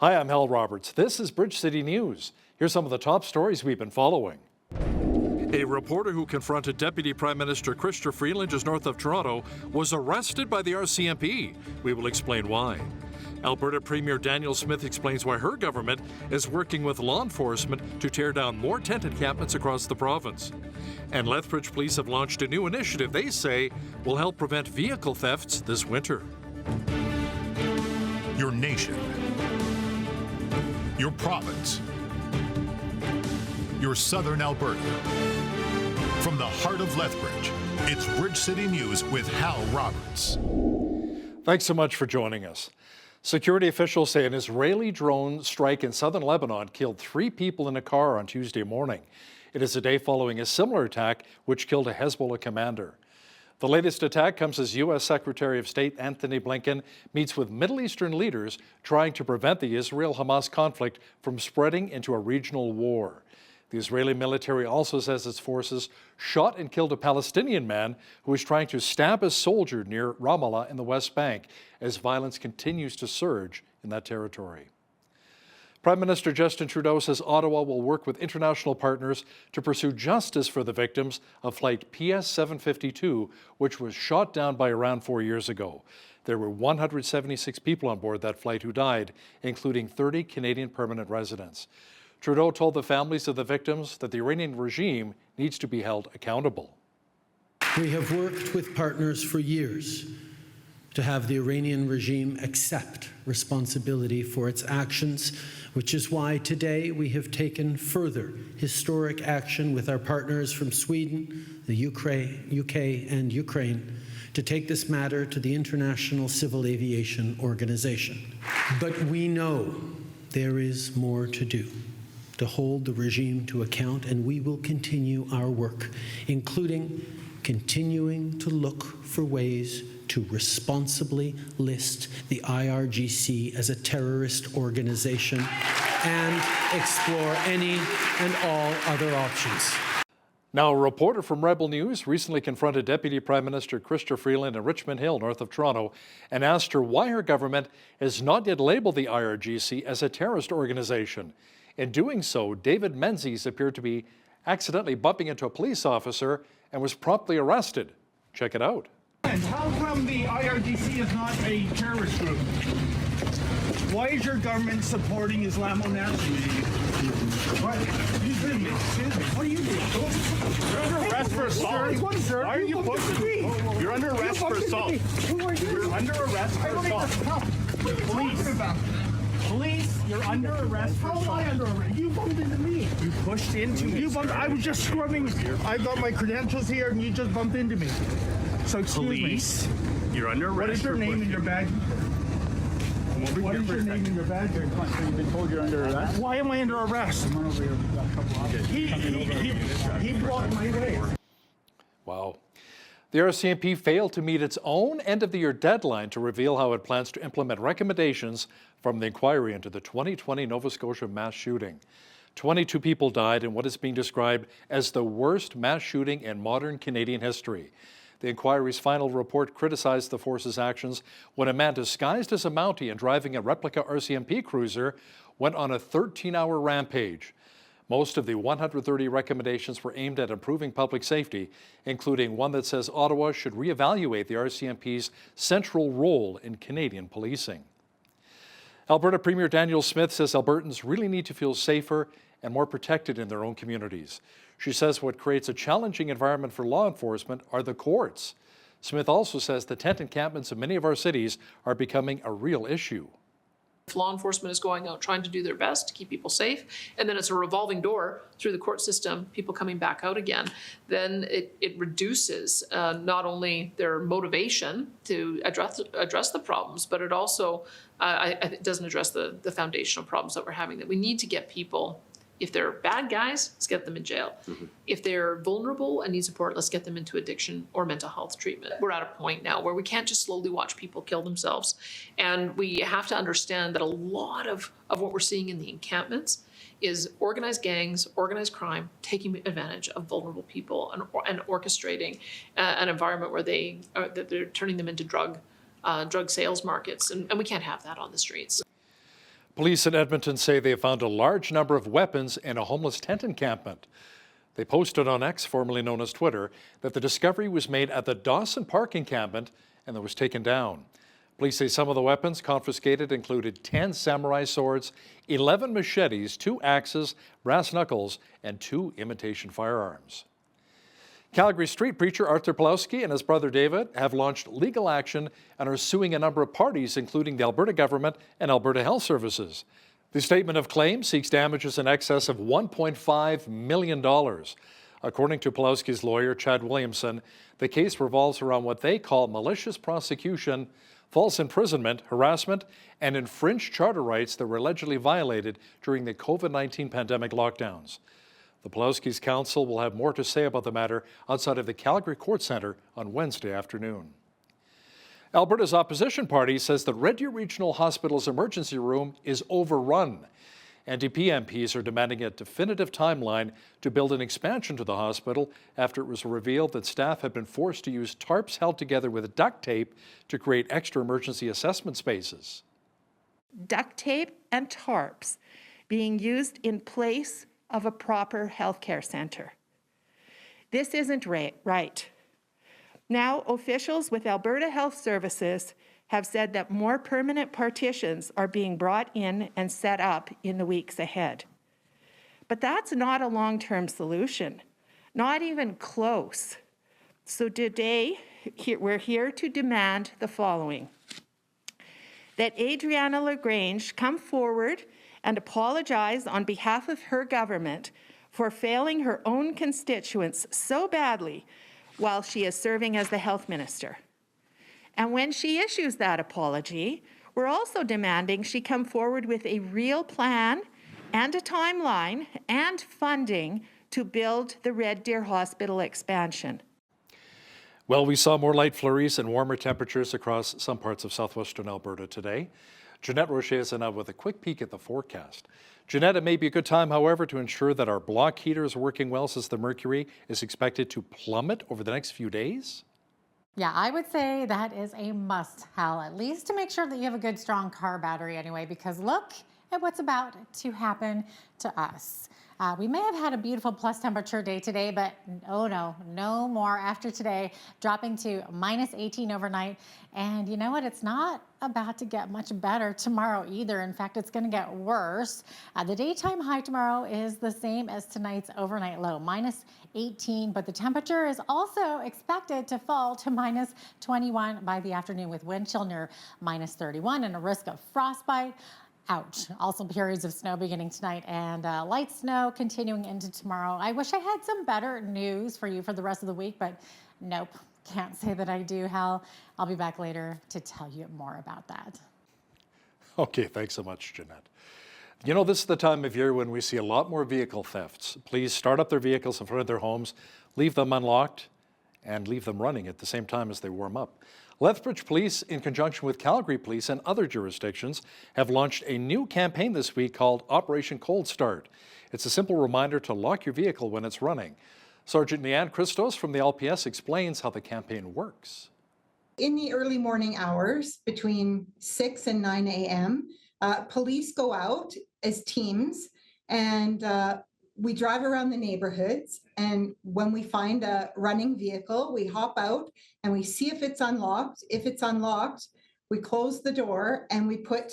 Hi, I'm Hal Roberts. This is Bridge City News. Here's some of the top stories we've been following. A reporter who confronted Deputy Prime Minister Chrystia Freeland just north of Toronto was arrested by the RCMP. We will explain why. Alberta Premier Danielle Smith explains why her government is working with law enforcement to tear down more tent encampments across the province. And Lethbridge police have launched a new initiative they say will help prevent vehicle thefts this winter. Your nation, your province, your southern Alberta. From the heart of Lethbridge, it's Bridge City News with Hal Roberts. Thanks so much for joining us. Security officials say an Israeli drone strike in southern Lebanon killed 3 people in a car on Tuesday morning. It is a day following a similar attack which killed a Hezbollah commander. The latest attack comes as U.S. Secretary of State Antony Blinken meets with Middle Eastern leaders trying to prevent the Israel-Hamas conflict from spreading into a regional war. The Israeli military also says its forces shot and killed a Palestinian man who was trying to stab a soldier near Ramallah in the West Bank as violence continues to surge in that territory. Prime Minister Justin Trudeau says Ottawa will work with international partners to pursue justice for the victims of Flight PS 752, which was shot down by Iran 4 years ago. There were 176 people on board that flight who died, including 30 Canadian permanent residents. Trudeau told the families of the victims that the Iranian regime needs to be held accountable. We have worked with partners for years to have the Iranian regime accept responsibility for its actions, which is why today we have taken further historic action with our partners from Sweden, the UK and Ukraine to take this matter to the International Civil Aviation Organization. But we know there is more to do to hold the regime to account, and we will continue our work, including continuing to look for ways to responsibly list the IRGC as a terrorist organization and explore any and all other options. Now, a reporter from Rebel News recently confronted Deputy Prime Minister Chrystia Freeland in Richmond Hill, north of Toronto, and asked her why her government has not yet labeled the IRGC as a terrorist organization. In doing so, David Menzies appeared to be accidentally bumping into a police officer and was promptly arrested. Check it out. And how come the IRGC is not a terrorist group? Why is your government supporting Islamo-nationalism? What? Excuse me. What are you doing? You're under arrest for assault. Why are you pushing me? You're under arrest for assault. Who are you? You're under arrest for assault. What are you talking about? Police, you're under arrest for assault. How am I under arrest? You bumped into me. You pushed into me. You bumped. I was just scrubbing. I got my credentials here, and you just bumped into me. So excuse Police, me. you're under arrest. What is your for name pushing. and your badge? What is your name and your badge? You've been told you're under arrest. Why am I under arrest? He blocked my way. Wow. The RCMP failed to meet its own end-of-the-year deadline to reveal how it plans to implement recommendations from the inquiry into the 2020 Nova Scotia mass shooting. 22 people died in what is being described as the worst mass shooting in modern Canadian history. The inquiry's final report criticized the force's actions when a man disguised as a Mountie and driving a replica RCMP cruiser went on a 13-hour rampage. Most of the 130 recommendations were aimed at improving public safety, including one that says Ottawa should reevaluate the RCMP's central role in Canadian policing. Alberta Premier Danielle Smith says Albertans really need to feel safer and more protected in their own communities. She says what creates a challenging environment for law enforcement are the courts. Smith also says the tent encampments in many of our cities are becoming a real issue. If law enforcement is going out trying to do their best to keep people safe, and then it's a revolving door through the court system, people coming back out again, then it reduces not only their motivation to address the problems, but it also it doesn't address the foundational problems that we're having, that we need to get people. If they're bad guys, let's get them in jail. Mm-hmm. If they're vulnerable and need support, let's get them into addiction or mental health treatment. We're at a point now where we can't just slowly watch people kill themselves. And we have to understand that a lot of what we're seeing in the encampments is organized gangs, organized crime, taking advantage of vulnerable people and orchestrating an environment where they're turning them into drug sales markets. And we can't have that on the streets. Police in Edmonton say they have found a large number of weapons in a homeless tent encampment. They posted on X, formerly known as Twitter, that the discovery was made at the Dawson Park encampment and that was taken down. Police say some of the weapons confiscated included 10 samurai swords, 11 machetes, 2 axes, brass knuckles, and 2 imitation firearms. Calgary street preacher Arthur Pawlowski and his brother David have launched legal action and are suing a number of parties, including the Alberta government and Alberta Health Services. The statement of claim seeks damages in excess of $1.5 million. According to Pawlowski's lawyer, Chad Williamson, the case revolves around what they call malicious prosecution, false imprisonment, harassment, and infringed charter rights that were allegedly violated during the COVID-19 pandemic lockdowns. The Pawlowski's counsel will have more to say about the matter outside of the Calgary Court Centre on Wednesday afternoon. Alberta's opposition party says the Red Deer Regional Hospital's emergency room is overrun. NDP MPs are demanding a definitive timeline to build an expansion to the hospital after it was revealed that staff had been forced to use tarps held together with duct tape to create extra emergency assessment spaces. Duct tape and tarps being used in place of a proper healthcare center. This isn't right. Now, officials with Alberta Health Services have said that more permanent partitions are being brought in and set up in the weeks ahead. But that's not a long-term solution, not even close. So today, we're here to demand the following: that Adriana LaGrange come forward and apologize on behalf of her government for failing her own constituents so badly while she is serving as the health minister. And when she issues that apology, we're also demanding she come forward with a real plan and a timeline and funding to build the Red Deer Hospital expansion. Well, we saw more light flurries and warmer temperatures across some parts of southwestern Alberta today. Jeanette Rocher is now with a quick peek at the forecast. Jeanette, it may be a good time, however, to ensure that our block heater is working well since the mercury is expected to plummet over the next few days? Yeah, I would say that is a must, Hal, at least to make sure that you have a good, strong car battery anyway, because look at what's about to happen to us. We may have had a beautiful plus temperature day today, but oh no more after today, dropping to minus 18 overnight. And you know what? It's not about to get much better tomorrow either. In fact, it's going to get worse. The daytime high tomorrow is the same as tonight's overnight low, minus 18, but the temperature is also expected to fall to minus 21 by the afternoon with wind chill near minus 31 and a risk of frostbite. Ouch. Also periods of snow beginning tonight and light snow continuing into tomorrow. I wish I had some better news for you for the rest of the week, but nope, can't say that I do, Hal. I'll be back later to tell you more about that. Okay, thanks so much, Jeanette. You know, this is the time of year when we see a lot more vehicle thefts. Please start up their vehicles in front of their homes, leave them unlocked, and leave them running at the same time as they warm up. Lethbridge Police, in conjunction with Calgary Police and other jurisdictions, have launched a new campaign this week called Operation Cold Start. It's a simple reminder to lock your vehicle when it's running. Sergeant Leanne Christos from the LPS explains how the campaign works. In the early morning hours, between 6 and 9 a.m., police go out as teams and we drive around the neighborhoods, and when we find a running vehicle, we hop out and we see if it's unlocked. If it's unlocked, we close the door and we put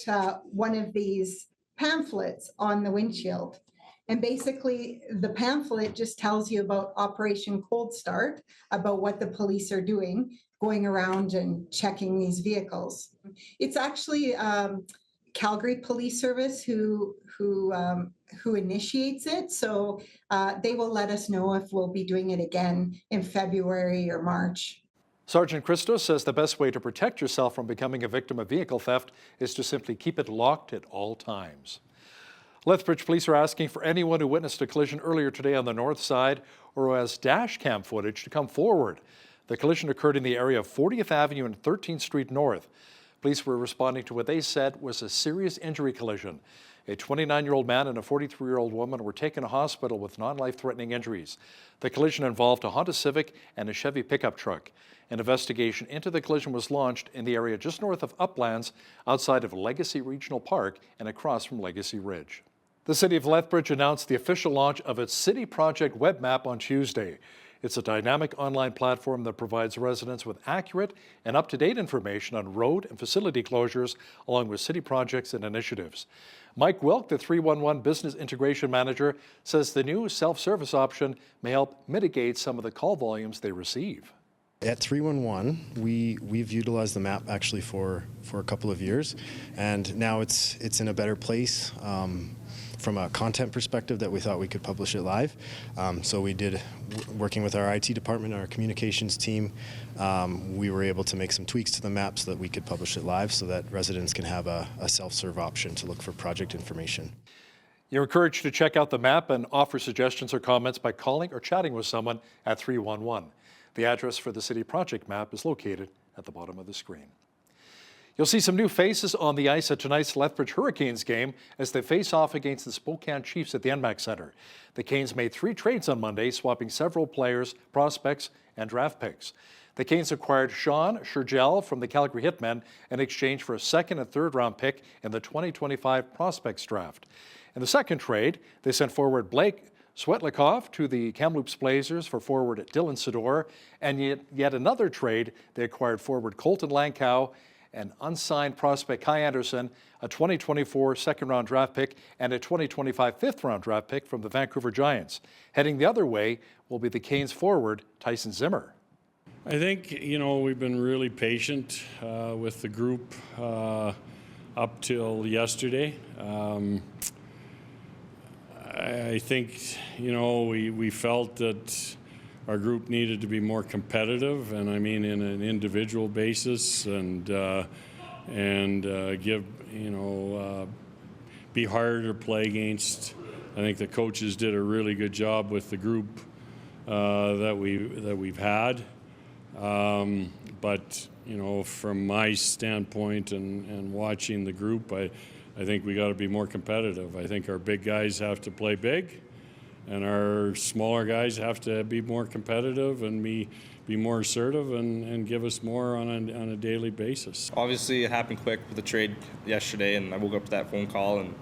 one of these pamphlets on the windshield. And basically, the pamphlet just tells you about Operation Cold Start, about what the police are doing, going around and checking these vehicles. It's actually Calgary Police Service who initiates it. So they will let us know if we'll be doing it again in February or March. Sergeant Christos says the best way to protect yourself from becoming a victim of vehicle theft is to simply keep it locked at all times. Lethbridge Police are asking for anyone who witnessed a collision earlier today on the north side or who has dash cam footage to come forward. The collision occurred in the area of 40th Avenue and 13th Street North. Police were responding to what they said was a serious injury collision. A 29-year-old man and a 43-year-old woman were taken to hospital with non-life-threatening injuries. The collision involved a Honda Civic and a Chevy pickup truck. An investigation into the collision was launched in the area just north of Uplands, outside of Legacy Regional Park and across from Legacy Ridge. The City of Lethbridge announced the official launch of its City Project web map on Tuesday. It's a dynamic online platform that provides residents with accurate and up-to-date information on road and facility closures, along with city projects and initiatives. Mike Wilk, the 311 Business Integration Manager, says the new self-service option may help mitigate some of the call volumes they receive. At 311, we've utilized the map actually for a couple of years, and now it's in a better place from a content perspective that we thought we could publish it live. So we did, working with our IT department, our communications team, we were able to make some tweaks to the map so that we could publish it live so that residents can have a self-serve option to look for project information. You're encouraged to check out the map and offer suggestions or comments by calling or chatting with someone at 311. The address for the City Project map is located at the bottom of the screen. You'll see some new faces on the ice at tonight's Lethbridge Hurricanes game as they face off against the Spokane Chiefs at the NMAX Center. The Canes made 3 trades on Monday, swapping several players, prospects, and draft picks. The Canes acquired Sean Shergel from the Calgary Hitmen in exchange for a 2nd and 3rd round pick in the 2025 prospects draft. In the second trade, they sent forward Blake Svetlikov to the Kamloops Blazers for forward Dylan Sador, and yet another trade, they acquired forward Colton Lankow and unsigned prospect Kai Anderson, a 2024 second-round draft pick, and a 2025 fifth-round draft pick from the Vancouver Giants. Heading the other way will be the Canes forward Tyson Zimmer. I think, we've been really patient with the group up till yesterday. I think, we felt that our group needed to be more competitive, and I mean in an individual basis, and give, be harder to play against. I think the coaches did a really good job with the group that we've had. But from my standpoint and watching the group, I think we got to be more competitive. I think our big guys have to play big, and our smaller guys have to be more competitive and be more assertive and give us more on a daily basis. Obviously, it happened quick with the trade yesterday, and I woke up to that phone call, and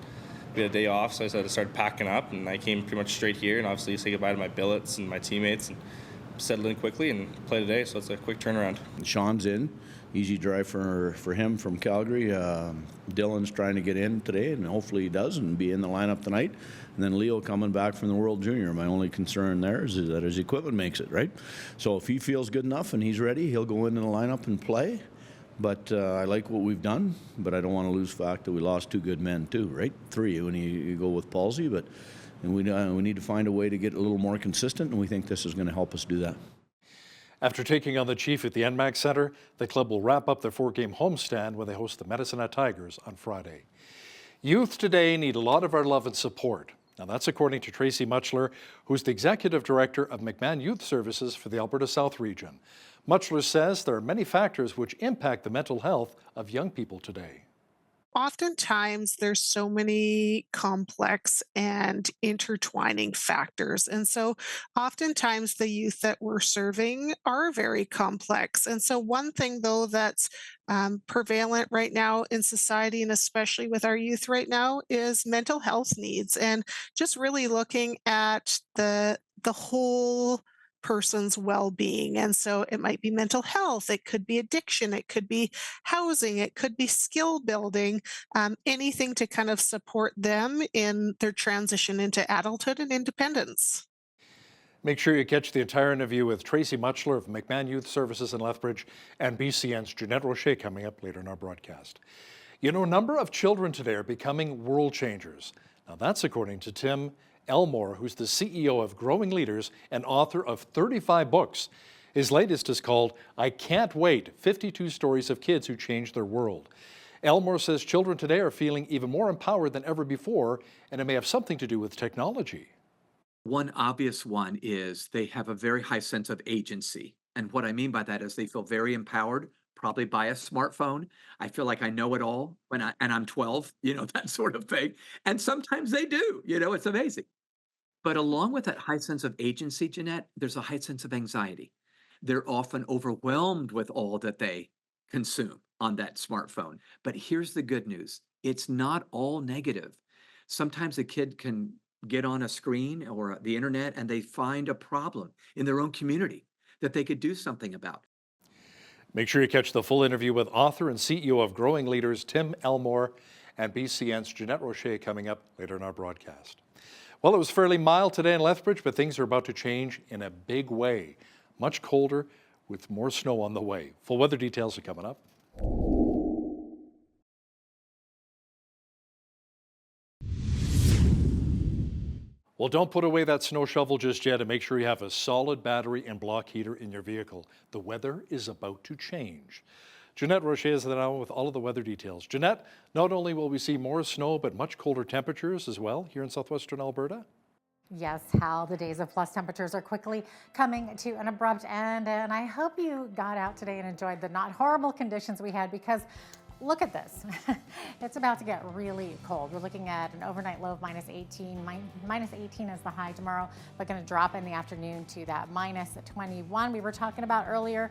we had a day off, so I had to start packing up, and I came pretty much straight here, and obviously say goodbye to my billets and my teammates, and settled in quickly and play today, so it's a quick turnaround. Sean's in. Easy drive for him from Calgary. Dylan's trying to get in today, and hopefully he does and be in the lineup tonight. And then Leo coming back from the World Junior. My only concern there is that his equipment makes it, right? So if he feels good enough and he's ready, he'll go into the lineup and play. But I like what we've done, but I don't want to lose the fact that we lost 2 good men too, right? 3 when you go with Palsy, but and we need to find a way to get a little more consistent, and we think this is going to help us do that. After taking on the Chief at the NMAX Center, the club will wrap up their 4-game homestand when they host the Medicine Hat Tigers on Friday. Youth today need a lot of our love and support. Now that's according to Tracy Muchler, who's the Executive Director of McMahon Youth Services for the Alberta South region. Muchler says there are many factors which impact the mental health of young people today. Oftentimes, there's so many complex and intertwining factors. And so oftentimes the youth that we're serving are very complex. And so one thing, though, that's prevalent right now in society, and especially with our youth right now, is mental health needs, and just really looking at the whole person's well-being. And so it might be mental health, it could be addiction, it could be housing, it could be skill building, anything to kind of support them in their transition into adulthood and independence. Make sure you catch the entire interview with Tracy Muchler of McMahon Youth Services in Lethbridge and BCN's Jeanette Rocher coming up later in our broadcast. A number of children today are becoming world changers. Now that's according to Tim Elmore, who's the CEO of Growing Leaders and author of 35 books. His latest is called I Can't Wait, 52 Stories of Kids Who Changed Their World. Elmore says children today are feeling even more empowered than ever before, and it may have something to do with technology. One obvious one is they have a very high sense of agency. And what I mean by that is they feel very empowered, probably buy a smartphone. I feel like I know it all and I'm 12, that sort of thing. And sometimes they do, it's amazing. But along with that high sense of agency, Jeanette, there's a high sense of anxiety. They're often overwhelmed with all that they consume on that smartphone. But here's the good news. It's not all negative. Sometimes a kid can get on a screen or the internet and they find a problem in their own community that they could do something about. Make sure you catch the full interview with author and CEO of Growing Leaders, Tim Elmore, and BCN's Jeanette Rocher coming up later in our broadcast. Well, it was fairly mild today in Lethbridge, but things are about to change in a big way. Much colder with more snow on the way. Full weather details are coming up. Well, don't put away that snow shovel just yet, and make sure you have a solid battery and block heater in your vehicle. The weather is about to change. Jeanette Rocher is now with all of the weather details. Jeanette, not only will we see more snow, but much colder temperatures as well here in southwestern Alberta. Yes, Hal, the days of plus temperatures are quickly coming to an abrupt end, and I hope you got out today and enjoyed the not horrible conditions we had, because look at this. It's about to get really cold. We're looking at an overnight low of minus 18. Minus 18 is the high tomorrow, but going to drop in the afternoon to that minus 21 we were talking about earlier.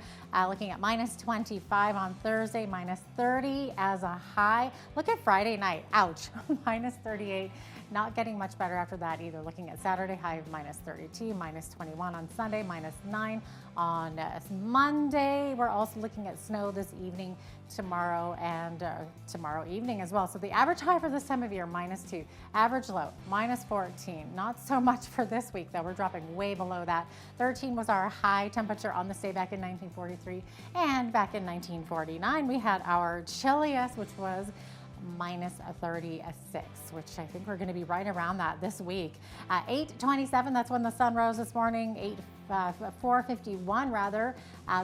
Looking at minus 25 on Thursday, minus 30 as a high. Look at Friday night. Ouch. Minus 38. Not getting much better after that either. Looking at Saturday, high of minus 32, minus 21 on Sunday, minus 9 on Monday. We're also looking at snow this evening, tomorrow, and tomorrow evening as well. So the average high for this time of year, minus 2. Average low, minus 14. Not so much for this week, though. We're dropping way below that. 13 was our high temperature on this day back in 1943. And back in 1949, we had our chilliest, which was minus 36, which I think we're going to be right around that this week. 8:27, that's when the sun rose this morning. 4:51 rather.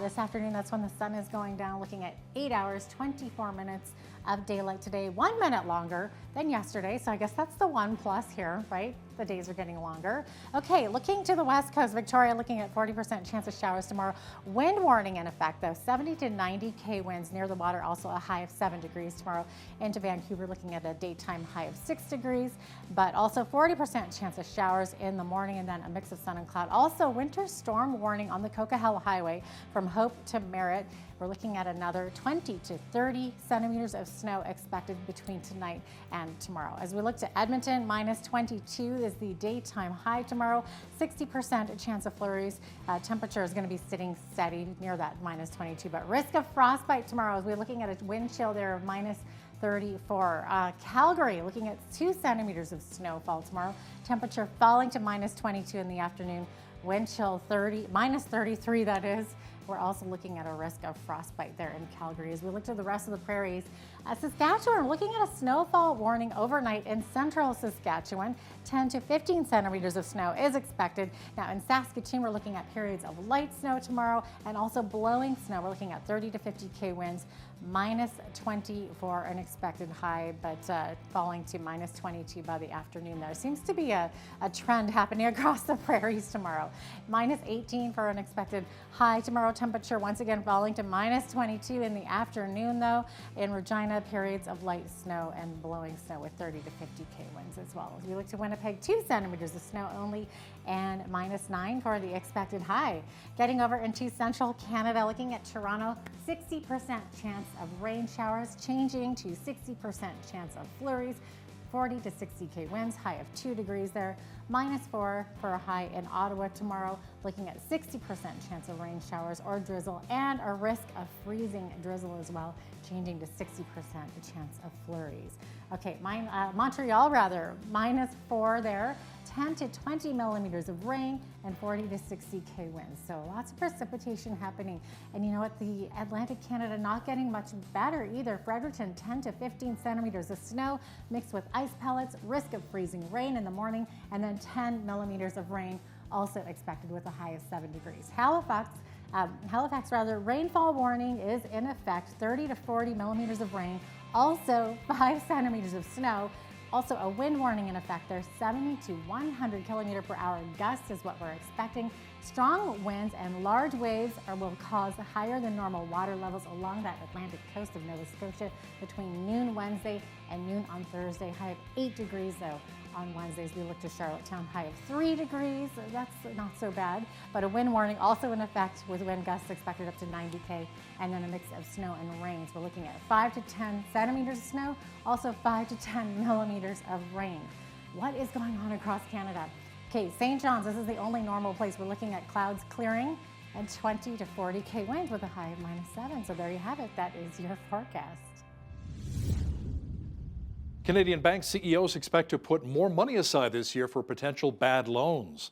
This afternoon, that's when the sun is going down, looking at 8 hours, 24 minutes of daylight today, 1 minute longer than yesterday. So I guess that's the one plus here, right? The days are getting longer. Okay, looking to the west coast, Victoria looking at 40% chance of showers tomorrow. Wind warning in effect though, 70 to 90 K winds near the water, also a high of 7 degrees tomorrow. Into Vancouver looking at a daytime high of 6 degrees, but also 40% chance of showers in the morning and then a mix of sun and cloud. Also winter storm warning on the Coquihalla Highway from Hope to Merritt. We're looking at another 20 to 30 centimeters of snow expected between tonight and tomorrow. As we look to Edmonton, minus 22 is the daytime high tomorrow. 60% chance of flurries. Temperature is going to be sitting steady near that minus 22, but risk of frostbite tomorrow as we're looking at a wind chill there of minus 34. Calgary looking at 2 centimeters of snowfall tomorrow. Temperature falling to minus 22 in the afternoon. Wind chill minus 33 that is. We're also looking at a risk of frostbite there in Calgary. As we look to the rest of the prairies, Saskatchewan, looking at a snowfall warning overnight in central Saskatchewan. 10 to 15 centimeters of snow is expected. Now in Saskatoon, we're looking at periods of light snow tomorrow and also blowing snow. We're looking at 30 to 50 K winds, minus 20 for an expected high, but falling to minus 22 by the afternoon. There seems to be a trend happening across the prairies tomorrow. Minus 18 for an expected high tomorrow. Temperature once again falling to minus 22 in the afternoon though. In Regina, periods of light snow and blowing snow with 30 to 50 K winds as well. As we look to Winnipeg, 2 centimeters of snow only and minus 9 for the expected high. Getting over into central Canada, looking at Toronto, 60% chance of rain showers, changing to 60% chance of flurries. 40 to 60 K winds, high of 2 degrees there. Minus 4 for a high in Ottawa tomorrow, looking at 60% chance of rain showers or drizzle and a risk of freezing drizzle as well, changing to 60% chance of flurries. Okay, Montreal rather, minus 4 there. 10 to 20 millimeters of rain and 40 to 60 K winds. So lots of precipitation happening. And you know what, the Atlantic Canada not getting much better either. Fredericton, 10 to 15 centimeters of snow mixed with ice pellets, risk of freezing rain in the morning, and then 10 millimeters of rain also expected with a high of 7 degrees. Halifax, rainfall warning is in effect, 30 to 40 millimeters of rain, also 5 centimeters of snow. Also, a wind warning in effect there. 70 to 100 kilometer per hour gusts is what we're expecting. Strong winds and large waves will cause higher than normal water levels along that Atlantic coast of Nova Scotia between noon Wednesday and noon on Thursday. High of 8 degrees though on Wednesdays. We look to Charlottetown, high of 3 degrees. That's not so bad. But a wind warning also in effect with wind gusts expected up to 90 and then a mix of snow and rain. So we're looking at 5 to 10 centimeters of snow, also 5 to 10 millimeters of rain. What is going on across Canada? Okay, St. John's, this is the only normal place. We're looking at clouds clearing and 20 to 40 winds with a high of -7. So there you have it. That is your forecast. Canadian bank CEOs expect to put more money aside this year for potential bad loans.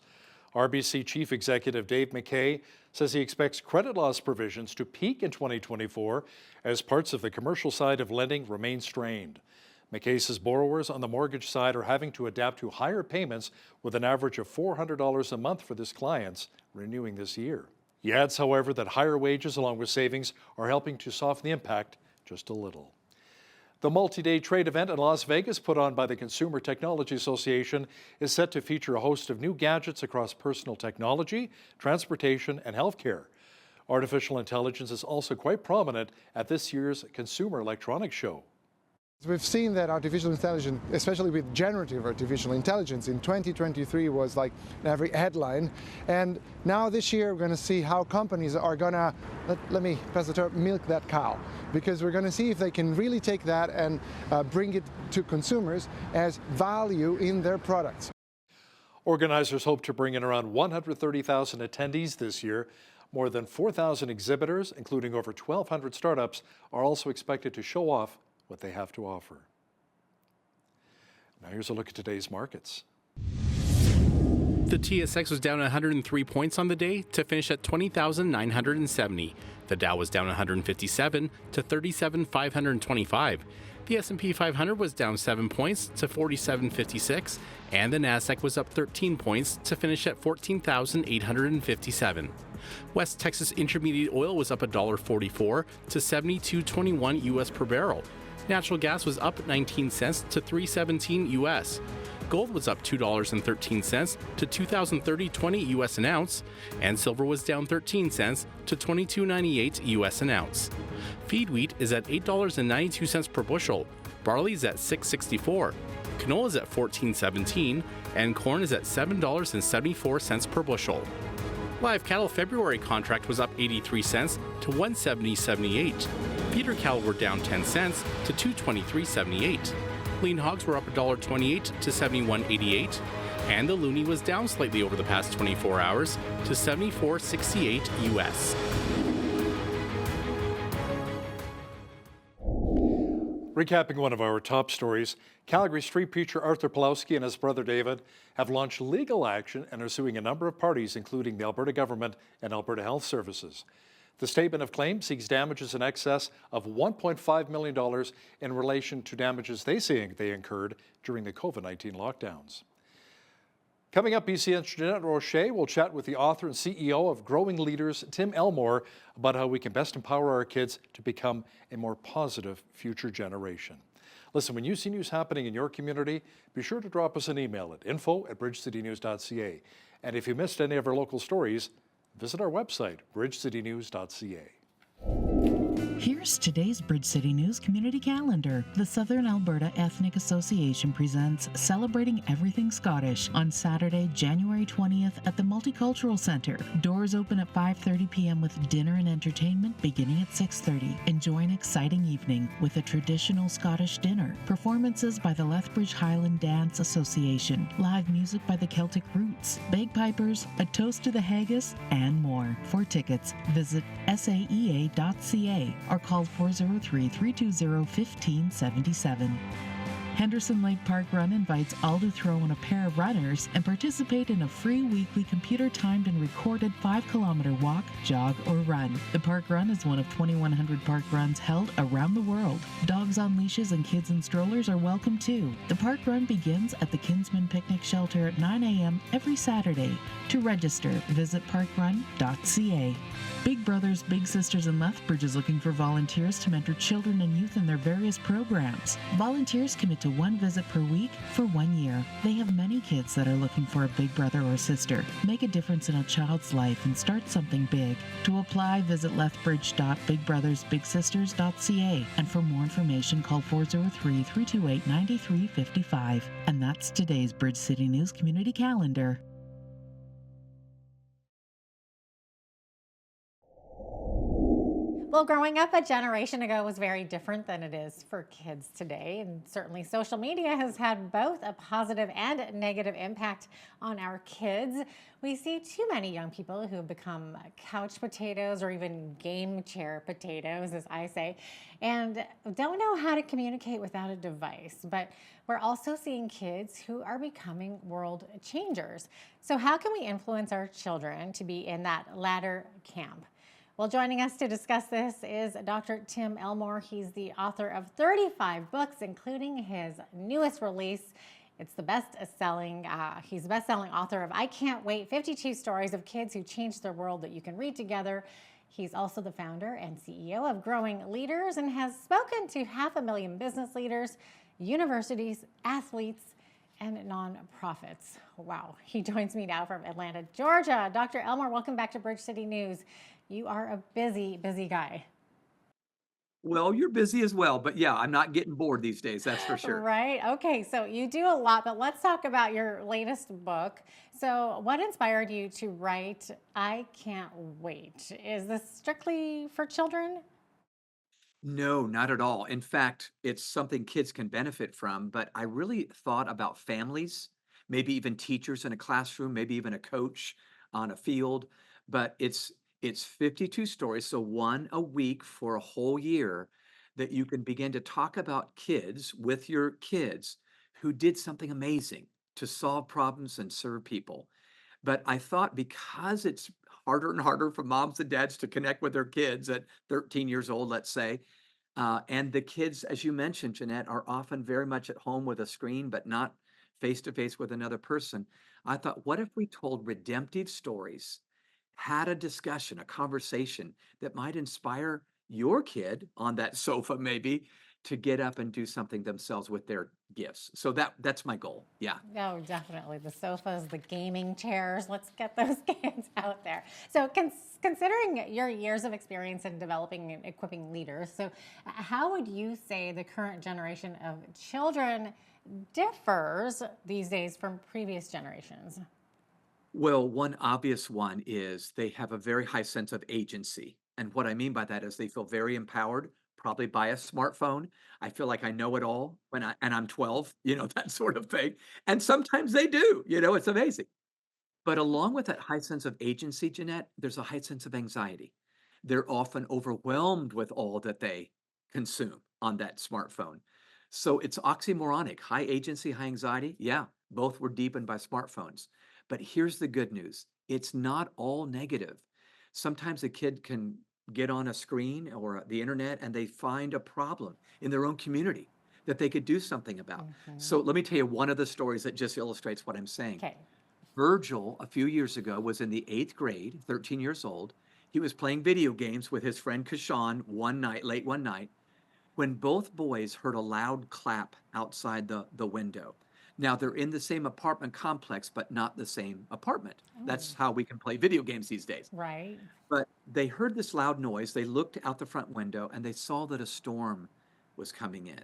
RBC Chief Executive Dave McKay says he expects credit loss provisions to peak in 2024 as parts of the commercial side of lending remain strained. McKay says borrowers on the mortgage side are having to adapt to higher payments with an average of $400 a month for his clients renewing this year. He adds, however, that higher wages along with savings are helping to soften the impact just a little. The multi-day trade event in Las Vegas put on by the Consumer Technology Association is set to feature a host of new gadgets across personal technology, transportation, and healthcare. Artificial intelligence is also quite prominent at this year's Consumer Electronics Show. We've seen that artificial intelligence, especially with generative artificial intelligence, in 2023 was like every headline. And now this year we're going to see how companies are going to, let me pass the term, milk that cow. Because we're going to see if they can really take that and bring it to consumers as value in their products. Organizers hope to bring in around 130,000 attendees this year. More than 4,000 exhibitors, including over 1,200 startups, are also expected to show off what they have to offer. Now here's a look at today's markets. The TSX was down 103 points on the day to finish at 20,970. The Dow was down 157 to 37,525. The S&P 500 was down 7 points to 4756, and the Nasdaq was up 13 points to finish at 14,857. West Texas Intermediate Oil was up $1.44 to $72.21 US per barrel. Natural gas was up 19 cents to $3.17 US. Gold was up $2.13 to $2,030.20 US an ounce, and silver was down 13 cents to $22.98 US an ounce. Feed wheat is at $8.92 per bushel, barley is at $6.64, canola is at $14.17, and corn is at $7.74 per bushel. Live cattle February contract was up 83 cents to $170.78. Feeder cattle were down 10 cents to $223.78. Lean hogs were up $1.28 to $71.88, and the loonie was down slightly over the past 24 hours to $74.68 US. Recapping one of our top stories, Calgary street preacher Arthur Pawlowski and his brother David have launched legal action and are suing a number of parties, including the Alberta government and Alberta Health Services. The statement of claim seeks damages in excess of $1.5 million in relation to damages they say they incurred during the COVID-19 lockdowns. Coming up, BCN's Jeanette Rocher will chat with the author and CEO of Growing Leaders, Tim Elmore, about how we can best empower our kids to become a more positive future generation. Listen, when you see news happening in your community, be sure to drop us an email at info@bridgecitynews.ca. And if you missed any of our local stories, visit our website, bridgecitynews.ca. Here's today's Bridge City News community calendar. The Southern Alberta Ethnic Association presents Celebrating Everything Scottish on Saturday, January 20th at the Multicultural Centre. Doors open at 5:30 p.m. with dinner and entertainment beginning at 6:30. Enjoy an exciting evening with a traditional Scottish dinner, performances by the Lethbridge Highland Dance Association, live music by the Celtic Roots, bagpipers, a toast to the haggis, and more. For tickets, visit saea.ca or call 403-320-1577. Henderson Lake Park Run invites all to throw in a pair of runners and participate in a free weekly computer-timed and recorded 5-kilometer walk, jog, or run. The park run is one of 2,100 park runs held around the world. Dogs on leashes and kids in strollers are welcome too. The park run begins at the Kinsman Picnic Shelter at 9 a.m. every Saturday. To register, visit parkrun.ca. Big Brothers Big Sisters in Lethbridge is looking for volunteers to mentor children and youth in their various programs. Volunteers commit to one visit per week for 1 year. They have many kids that are looking for a big brother or sister. Make a difference in a child's life and start something big. To apply, visit lethbridge.bigbrothersbigsisters.ca, and for more information, call 403-328-9355. And that's today's Bridge City News Community Calendar. Well, growing up a generation ago was very different than it is for kids today. And certainly social media has had both a positive and negative impact on our kids. We see too many young people who have become couch potatoes or even game chair potatoes, as I say, and don't know how to communicate without a device. But we're also seeing kids who are becoming world changers. So how can we influence our children to be in that latter camp? Well, joining us to discuss this is Dr. Tim Elmore. He's the author of 35 books, including his newest release. It's the he's the best-selling author of I Can't Wait, 52 Stories of Kids Who Changed Their World That You Can Read Together. He's also the founder and CEO of Growing Leaders and has spoken to 500,000 business leaders, universities, athletes, and nonprofits. Wow. He joins me now from Atlanta, Georgia. Dr. Elmore, welcome back to Bridge City News. You are a busy, busy guy. Well, you're busy as well, but yeah, I'm not getting bored these days, that's for sure. Right. Okay. So you do a lot, but let's talk about your latest book. So what inspired you to write I Can't Wait? Is this strictly for children? No, not at all. In fact, it's something kids can benefit from, but I really thought about families, maybe even teachers in a classroom, maybe even a coach on a field, but it's 52 stories, so one a week for a whole year that you can begin to talk about kids with your kids who did something amazing to solve problems and serve people. But I thought because it's harder and harder for moms and dads to connect with their kids at 13 years old, let's say, and the kids, as you mentioned, Jeanette, are often very much at home with a screen, but not face to face with another person. I thought, what if we told redemptive stories, had a discussion, a conversation that might inspire your kid on that sofa, maybe, to get up and do something themselves with their gifts. So that's my goal. Yeah. Oh, definitely. The sofas, the gaming chairs. Let's get those kids out there. So considering your years of experience in developing and equipping leaders, so how would you say the current generation of children differs these days from previous generations? Well, one obvious one is they have a very high sense of agency. And what I mean by that is they feel very empowered, probably by a smartphone. I feel like I know it all and I'm 12, that sort of thing. And sometimes they do, it's amazing. But along with that high sense of agency, Jeanette, there's a high sense of anxiety. They're often overwhelmed with all that they consume on that smartphone. So it's oxymoronic, high agency, high anxiety. Yeah, both were deepened by smartphones. But here's the good news. It's not all negative. Sometimes a kid can get on a screen or the internet and they find a problem in their own community that they could do something about. So let me tell you one of the stories that just illustrates what I'm saying. Okay. Virgil, a few years ago, was in the 8th grade, 13 years old. He was playing video games with his friend Kashan late one night, when both boys heard a loud clap outside the window. Now, they're in the same apartment complex, but not the same apartment. That's how we can play video games these days. Right. But they heard this loud noise. They looked out the front window and they saw that a storm was coming in.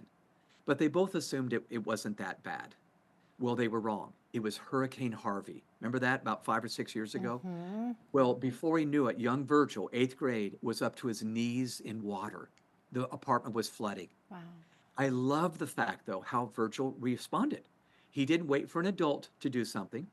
But they both assumed it wasn't that bad. Well, they were wrong. It was Hurricane Harvey. Remember that about 5 or 6 years ago? Well, before he knew it, young Virgil, 8th grade, was up to his knees in water. The apartment was flooding. Wow. I love the fact, though, how Virgil responded. He didn't wait for an adult to do something,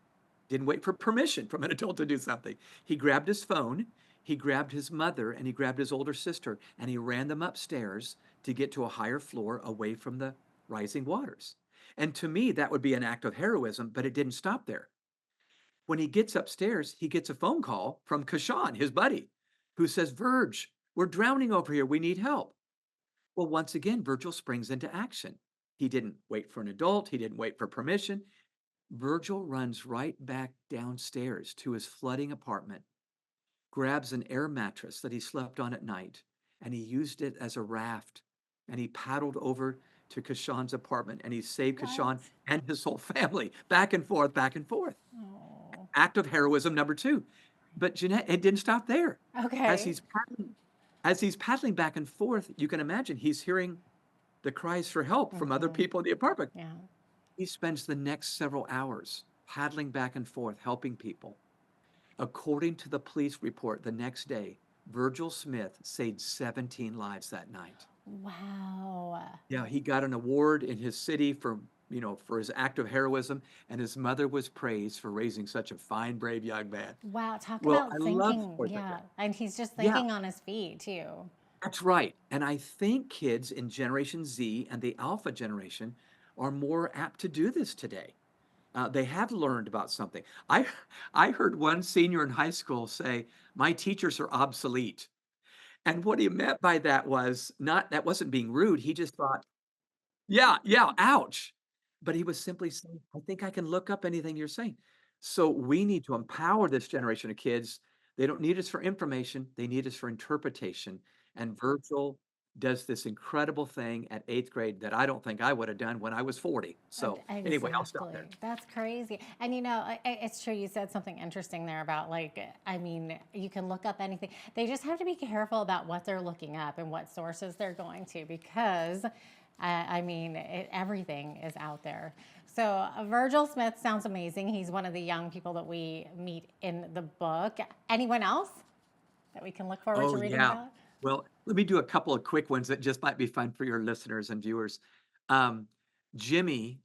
didn't wait for permission from an adult to do something. He grabbed his phone, he grabbed his mother, and he grabbed his older sister, and he ran them upstairs to get to a higher floor away from the rising waters. And to me, that would be an act of heroism, but it didn't stop there. When he gets upstairs, he gets a phone call from Kashan, his buddy, who says, Virg, we're drowning over here. We need help. Well, once again, Virgil springs into action. He didn't wait for an adult. He didn't wait for permission. Virgil runs right back downstairs to his flooding apartment, grabs an air mattress that he slept on at night, and he used it as a raft. And he paddled over to Kashan's apartment, and he saved Kashan and his whole family, back and forth, back and forth. Act of heroism number 2. But Jeanette, it didn't stop there. Okay. As he's paddling back and forth, you can imagine he's hearing the cries for help from other people in the apartment. Yeah. He spends the next several hours paddling back and forth, helping people. According to the police report the next day, Virgil Smith saved 17 lives that night. Wow. Yeah, he got an award in his city for his act of heroism, and his mother was praised for raising such a fine, brave young man. Wow. Talk Well, about I love thinking. stories like Yeah. that. And he's just Yeah. thinking on his feet, too. That's right. And I think kids in Generation Z and the Alpha generation are more apt to do this today. They have learned about something. I heard one senior in high school say, "My teachers are obsolete." And what he meant by that was that wasn't being rude. He just thought, yeah, yeah, ouch. But he was simply saying, I think I can look up anything you're saying. So we need to empower this generation of kids. They don't need us for information, they need us for interpretation. And Virgil does this incredible thing at 8th grade that I don't think I would have done when I was 40. So anyway, I'll stop there. That's crazy. And it's true. You said something interesting there about you can look up anything. They just have to be careful about what they're looking up and what sources they're going to, because everything is out there. So Virgil Smith sounds amazing. He's one of the young people that we meet in the book. Anyone else that we can look forward to reading about? Well, let me do a couple of quick ones that just might be fun for your listeners and viewers. Jimmy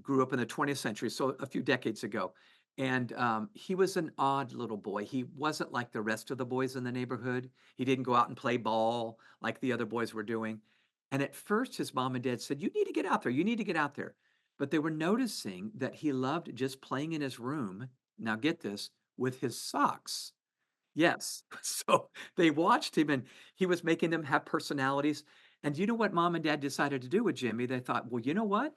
grew up in the 20th century, so a few decades ago. And he was an odd little boy. He wasn't like the rest of the boys in the neighborhood. He didn't go out and play ball like the other boys were doing. And at first, his mom and dad said, "You need to get out there. You need to get out there." But they were noticing that he loved just playing in his room. Now get this, with his socks. Yes. So they watched him, and he was making them have personalities. And you know what mom and dad decided to do with Jimmy? They thought, well, you know what?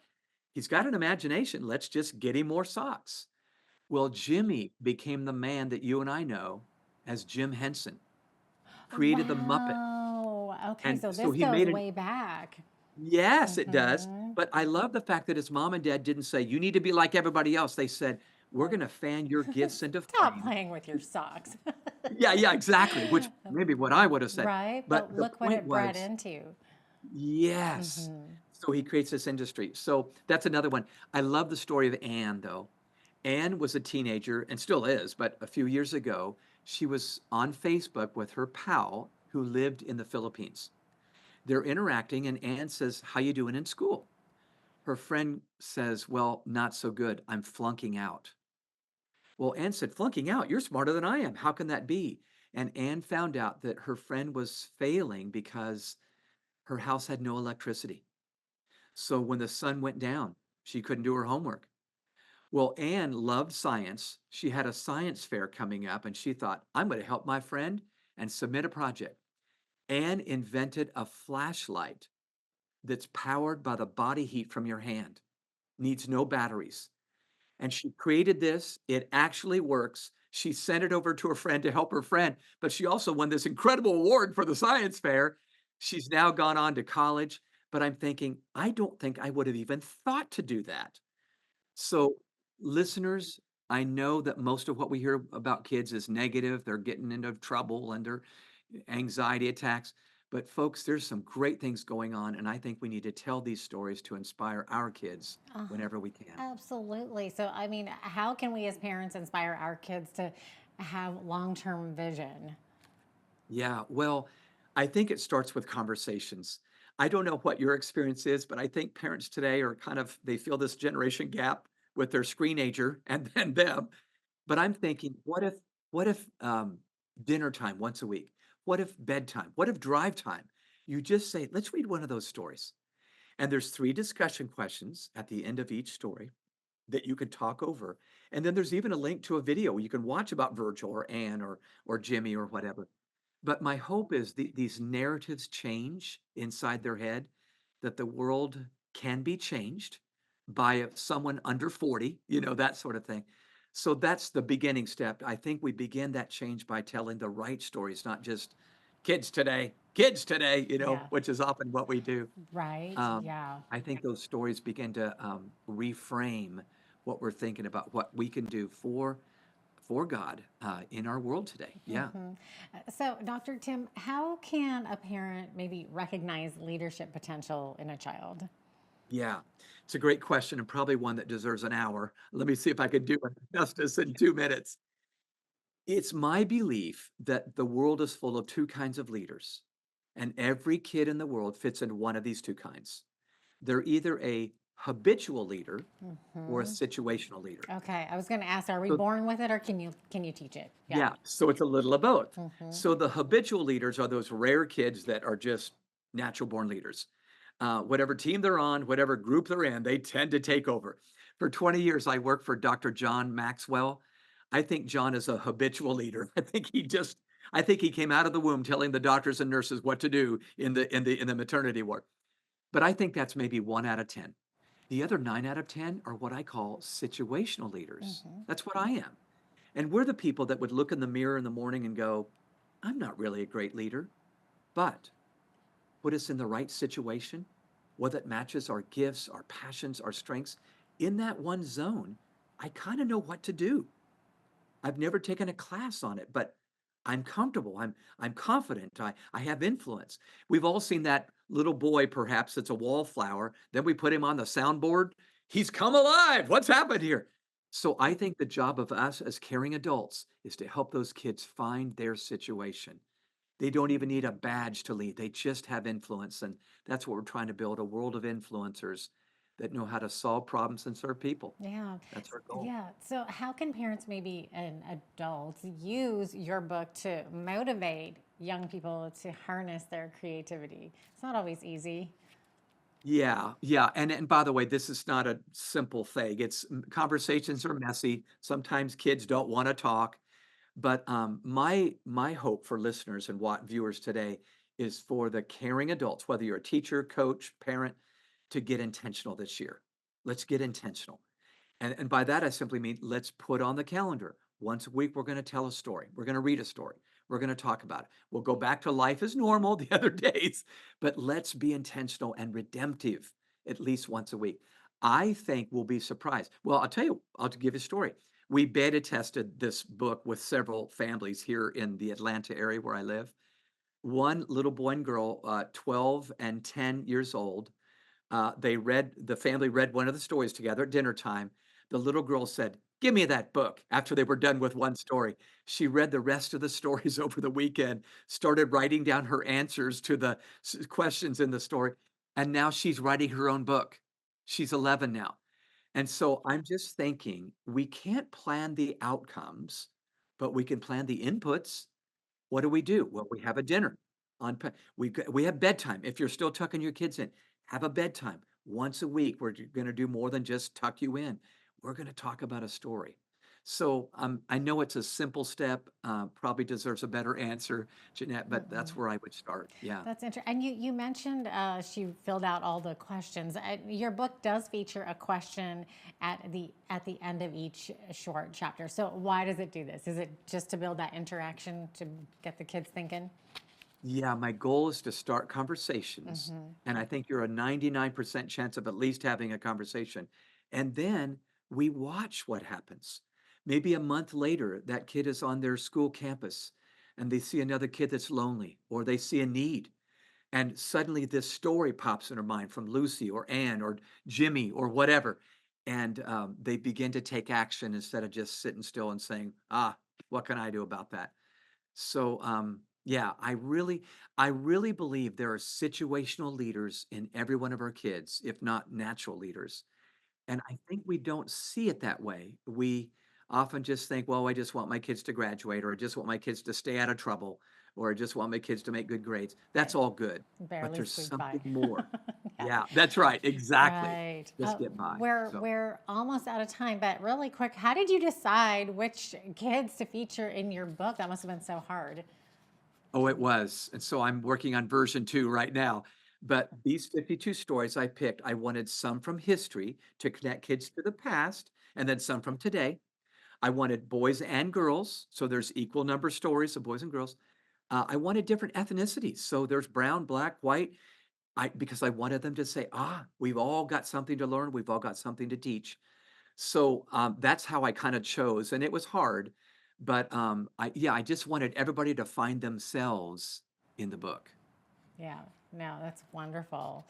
He's got an imagination. Let's just get him more socks. Well, Jimmy became the man that you and I know as Jim Henson, created the Muppet. Oh, okay. And So so this he made goes an way back. Yes, it does. But I love the fact that his mom and dad didn't say, you need to be like everybody else. They said, we're going to fan your gifts into Stop flame. playing with your socks. Yeah, exactly. Which maybe what I would have said. Right? But But the look what point it brought was, into. yes. So he creates this industry. So that's another one. I love the story of Anne, though. Anne was a teenager and still is, but a few years ago, she was on Facebook with her pal who lived in the Philippines. They're interacting, and Anne says, "How you doing in school?" Her friend says, "Well, not so good. I'm flunking out." Well, Anne said, "Flunking out? You're smarter than I am. How can that be?" And Anne found out that her friend was failing because her house had no electricity. So when the sun went down, she couldn't do her homework. Well, Anne loved science. She had a science fair coming up, and she thought, I'm going to help my friend and submit a project. Anne invented a flashlight that's powered by the body heat from your hand, needs no batteries. And she created this. It actually works. She sent it over to her friend to help her friend, but she also won this incredible award for the science fair. She's now gone on to college, but I'm thinking, I don't think I would have even thought to do that. So, listeners, I know that most of what we hear about kids is negative. They're getting into trouble and their anxiety attacks. But folks, there's some great things going on, and I think we need to tell these stories to inspire our kids whenever we can. Absolutely. So, how can we as parents inspire our kids to have long-term vision? Yeah, well, I think it starts with conversations. I don't know what your experience is, but I think parents today are they feel this generation gap with their screenager and then them. But I'm thinking, what if dinner time once a week? What if bedtime? What if drive time? You just say, let's read one of those stories. And there's 3 discussion questions at the end of each story that you can talk over. And then there's even a link to a video you can watch about Virgil or Anne or Jimmy or whatever. But my hope is these narratives change inside their head, that the world can be changed by someone under 40, that sort of thing. So that's the beginning step. I think we begin that change by telling the right stories, not just kids today, kids today, Yeah. which is often what we do. Right. Yeah. I think those stories begin to reframe what we're thinking about, what we can do for God in our world today. Yeah. So, Dr. Tim, how can a parent maybe recognize leadership potential in a child? Yeah, it's a great question and probably one that deserves an hour. Let me see if I can do it justice in 2 minutes. It's my belief that the world is full of two kinds of leaders, and every kid in the world fits into one of these two kinds. They're either a habitual leader or a situational leader. Okay, I was going to ask, are we So, born with it or can you teach it? yeah, so it's a little of both. Mhm. So the habitual leaders are those rare kids that are just natural born leaders. Whatever team they're on, whatever group they're in, they tend to take over. For 20 years, I worked for Dr. John Maxwell. I think John is a habitual leader. I think he came out of the womb telling the doctors and nurses what to do in the maternity ward. But I think that's maybe 1 out of 10. The other 9 out of 10 are what I call situational leaders. That's what I am. And we're the people that would look in the mirror in the morning and go, I'm not really a great leader, but put us in the right situation, one that matches our gifts, our passions, our strengths. In that one zone, I kind of know what to do. I've never taken a class on it, but I'm comfortable. I'm confident. I have influence. We've all seen that little boy, perhaps that's a wallflower. Then we put him on the soundboard. He's come alive. What's happened here? So I think the job of us as caring adults is to help those kids find their situation. They don't even need a badge to lead. They just have influence. And that's what we're trying to build, a world of influencers that know how to solve problems and serve people. Yeah. That's our goal. Yeah. So, how can parents, maybe and adults, use your book to motivate young people to harness their creativity? It's not always easy. Yeah, yeah, and by the way, this is not a simple thing. Conversations are messy. Sometimes kids don't want to talk, but my hope for listeners and what viewers today is for the caring adults, whether you're a teacher, coach, parent, to get intentional this year. Let's get intentional. And by that, I simply mean let's put on the calendar. Once a week, we're going to tell a story. We're going to read a story. We're going to talk about it. We'll go back to life as normal the other days, but let's be intentional and redemptive at least once a week. I think we'll be surprised. Well, I'll tell you, I'll give you a story. We beta tested this book with several families here in the Atlanta area where I live. One little boy and girl, 12 and 10 years old, the family read one of the stories together at dinner time. The little girl said, give me that book after they were done with one story. She read the rest of the stories over the weekend, started writing down her answers to the questions in the story, and now she's writing her own book. She's 11 now. And so I'm just thinking we can't plan the outcomes, but we can plan the inputs. What do? Well, we have a dinner we have bedtime. If you're still tucking your kids in, have a bedtime once a week. We're going to do more than just tuck you in. We're going to talk about a story. So I know it's a simple step, probably deserves a better answer, Jeanette, but that's where I would start. Yeah. That's interesting. And you mentioned she filled out all the questions. Your book does feature a question at the end of each short chapter. So why does it do this? Is it just to build that interaction to get the kids thinking? Yeah, my goal is to start conversations. And I think you're a 99% chance of at least having a conversation. And then we watch what happens. Maybe a month later, that kid is on their school campus and they see another kid that's lonely or they see a need. And suddenly this story pops in their mind from Lucy or Anne or Jimmy or whatever. And they begin to take action instead of just sitting still and saying, what can I do about that? So, yeah, I really believe there are situational leaders in every one of our kids, if not natural leaders. And I think we don't see it that way. We often just think, well, I just want my kids to graduate, or I just want my kids to stay out of trouble, or I just want my kids to make good grades. That's all good. But Barely there's squeak something by. more. Yeah, that's right. Exactly. Right. Just get by. So, We're almost out of time, but really quick, how did you decide which kids to feature in your book? That must have been so hard. oh, it was. And so I'm working on version 2 right now. But these 52 stories I picked, I wanted some from history to connect kids to the past, and then some from today. I wanted boys and girls, so there's equal number stories of boys and girls. I wanted different ethnicities. So there's brown, black, white. Because I wanted them to say, we've all got something to learn. We've all got something to teach. So that's how I kind of chose, and it was hard, but I just wanted everybody to find themselves in the book. Yeah, no, that's wonderful.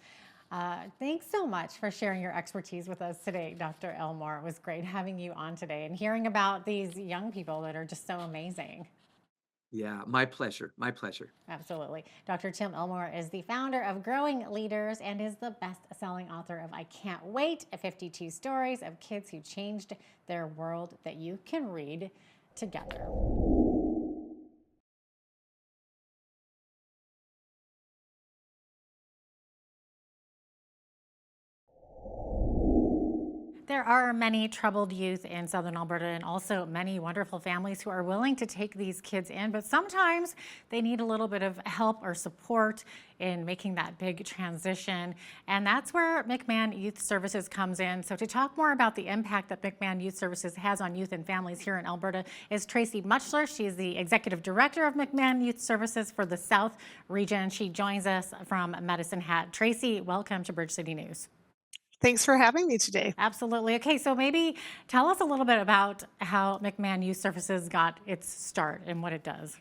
Thanks so much for sharing your expertise with us today, Dr. Elmore. It was great having you on today and hearing about these young people that are just so amazing. Yeah, my pleasure. My pleasure. Absolutely. Dr. Tim Elmore is the founder of Growing Leaders and is the best-selling author of I Can't Wait, 52 Stories of Kids Who Changed Their World that you can read together. There are many troubled youth in Southern Alberta and also many wonderful families who are willing to take these kids in, but sometimes they need a little bit of help or support in making that big transition. And that's where McMahon Youth Services comes in. So to talk more about the impact that McMahon Youth Services has on youth and families here in Alberta is Tracy Muchler. She is the Executive Director of McMahon Youth Services for the South Region. She joins us from Medicine Hat. Tracy, welcome to Bridge City News. Thanks for having me today. Absolutely. Okay, so maybe tell us a little bit about how McMahon Youth Services got its start and what it does.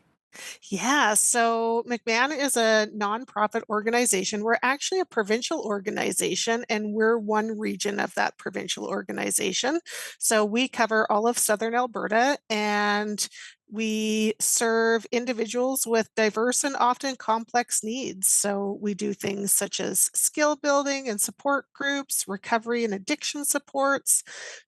Yeah, so McMahon is a nonprofit organization. We're actually a provincial organization, and we're one region of that provincial organization. So we cover all of Southern Alberta, and we serve individuals with diverse and often complex needs. So we do things such as skill building and support groups, recovery and addiction supports,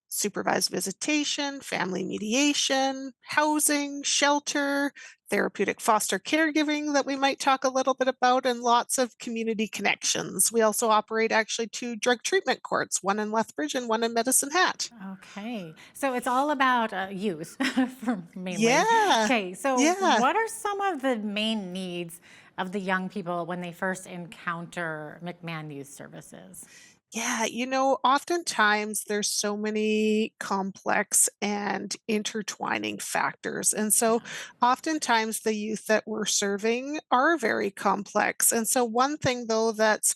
supervised visitation, family mediation, housing, shelter, therapeutic foster caregiving that we might talk a little bit about, and lots of community connections. We also operate actually 2 drug treatment courts, one in Lethbridge and one in Medicine Hat. Okay, so it's all about youth mainly. Yeah, Okay, so yeah. what are some of the main needs of the young people when they first encounter McMahon Youth Services? Yeah, oftentimes there's so many complex and intertwining factors. And so oftentimes the youth that we're serving are very complex. And so one thing though that's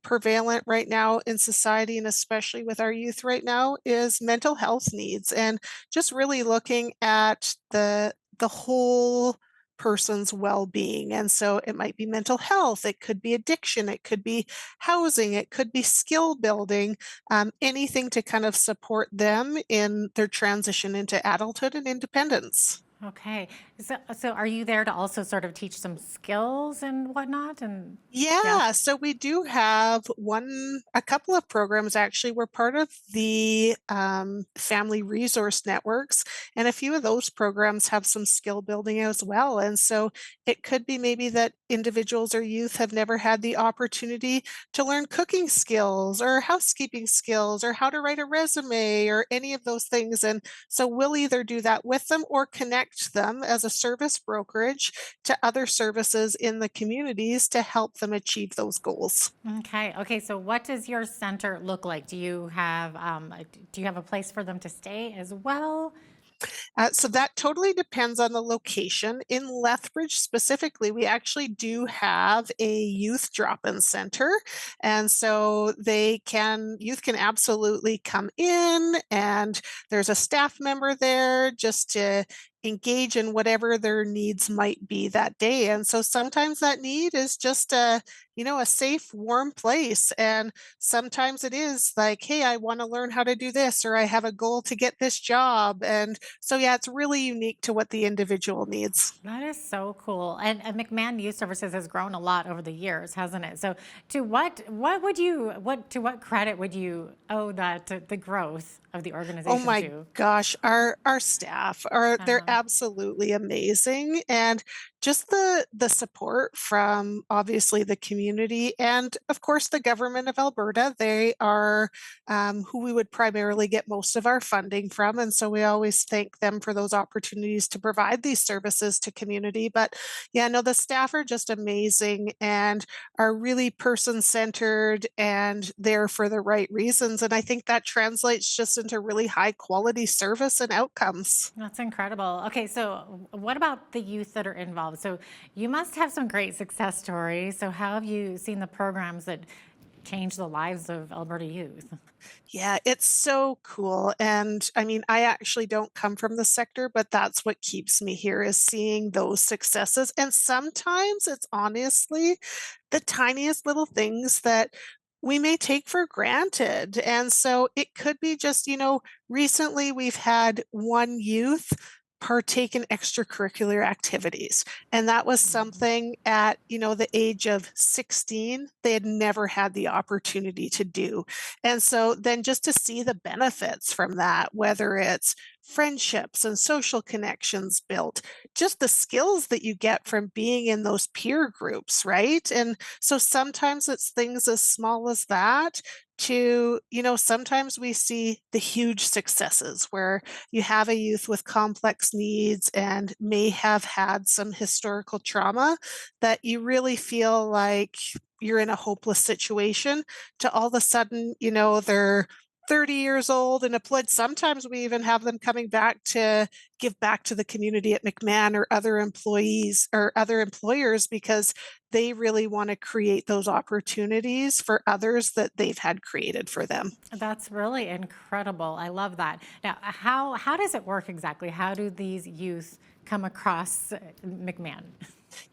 prevalent right now in society, and especially with our youth right now, is mental health needs, and just really looking at the whole person's well-being. And so it might be mental health, it could be addiction, it could be housing, it could be skill building, anything to kind of support them in their transition into adulthood and independence. Okay, so are you there to also sort of teach some skills and whatnot? And yeah. Yeah, so we do have a couple of programs actually. We're part of the family resource networks, and a few of those programs have some skill building as well. And so it could be maybe that individuals or youth have never had the opportunity to learn cooking skills or housekeeping skills or how to write a resume or any of those things. And so we'll either do that with them or connect them as a service brokerage to other services in the communities to help them achieve those goals. Okay, so what does your center look like? Do you have a place for them to stay as well? So that totally depends on the location. In Lethbridge specifically, we actually do have a youth drop-in center. And so youth can absolutely come in, and there's a staff member there just to engage in whatever their needs might be that day. And so sometimes that need is just a safe, warm place. And sometimes it is like, hey, I want to learn how to do this, or I have a goal to get this job. And so, yeah, it's really unique to what the individual needs. That is so cool. And McMahon Youth Services has grown a lot over the years, hasn't it? So to what credit would you owe the growth of the organization Oh my to? gosh, our staff they're absolutely amazing, and just the support from obviously the community and of course the government of Alberta. They are who we would primarily get most of our funding from, and so we always thank them for those opportunities to provide these services to community. But yeah, no, the staff are just amazing and are really person-centered and there for the right reasons, and I think that translates just into really high quality service and outcomes. That's incredible. Okay, so what about the youth that are involved involved. So you must have some great success stories. So how have you seen the programs that change the lives of Alberta youth? Yeah, it's so cool. And I mean, I actually don't come from the sector, but that's what keeps me here is seeing those successes. And sometimes it's honestly the tiniest little things that we may take for granted. And so it could be just, recently we've had one youth partake in extracurricular activities. And that was something at, the age of 16, they had never had the opportunity to do. And so then just to see the benefits from that, whether it's friendships and social connections built, just the skills that you get from being in those peer groups, right? And so sometimes it's things as small as that to, sometimes we see the huge successes where you have a youth with complex needs and may have had some historical trauma that you really feel like you're in a hopeless situation to all of a sudden, they're 30 years old and employed. Sometimes we even have them coming back to give back to the community at McMahon or other employees or other employers because they really want to create those opportunities for others that they've had created for them. That's really incredible. I love that. Now, how does it work exactly? How do these youth come across McMahon?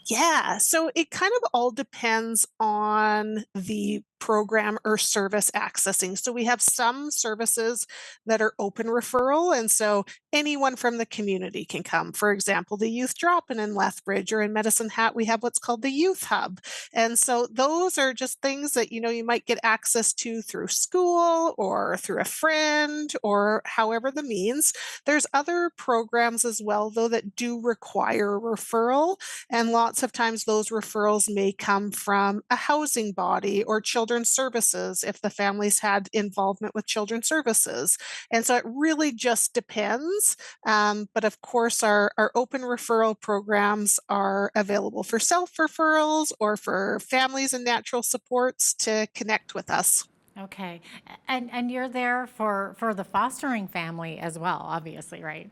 Yeah, so it kind of all depends on the program or service accessing. So we have some services that are open referral, and so anyone from the community can come. For example, the Youth Drop-In in Lethbridge or in Medicine Hat, we have what's called the Youth Hub. And so those are just things that, you might get access to through school or through a friend or however the means. There's other programs as well, though, that do require a referral. And lots of times those referrals may come from a housing body or children's services if the family's had involvement with children's services. And so it really just depends. But of course, our open referral programs are available for self referrals or for families and natural supports to connect with us. Okay. And you're there for the fostering family as well, obviously, right?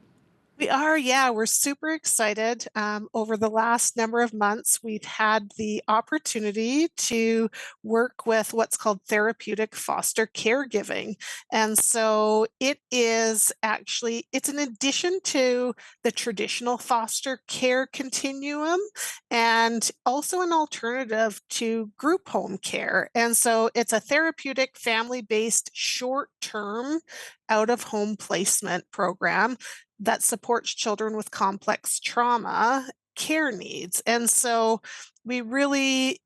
We are, yeah, we're super excited. Over the last number of months, we've had the opportunity to work with what's called therapeutic foster caregiving. And so it's an addition to the traditional foster care continuum and also an alternative to group home care. And so it's a therapeutic family-based short-term out of home placement program that supports children with complex trauma care needs. And so we really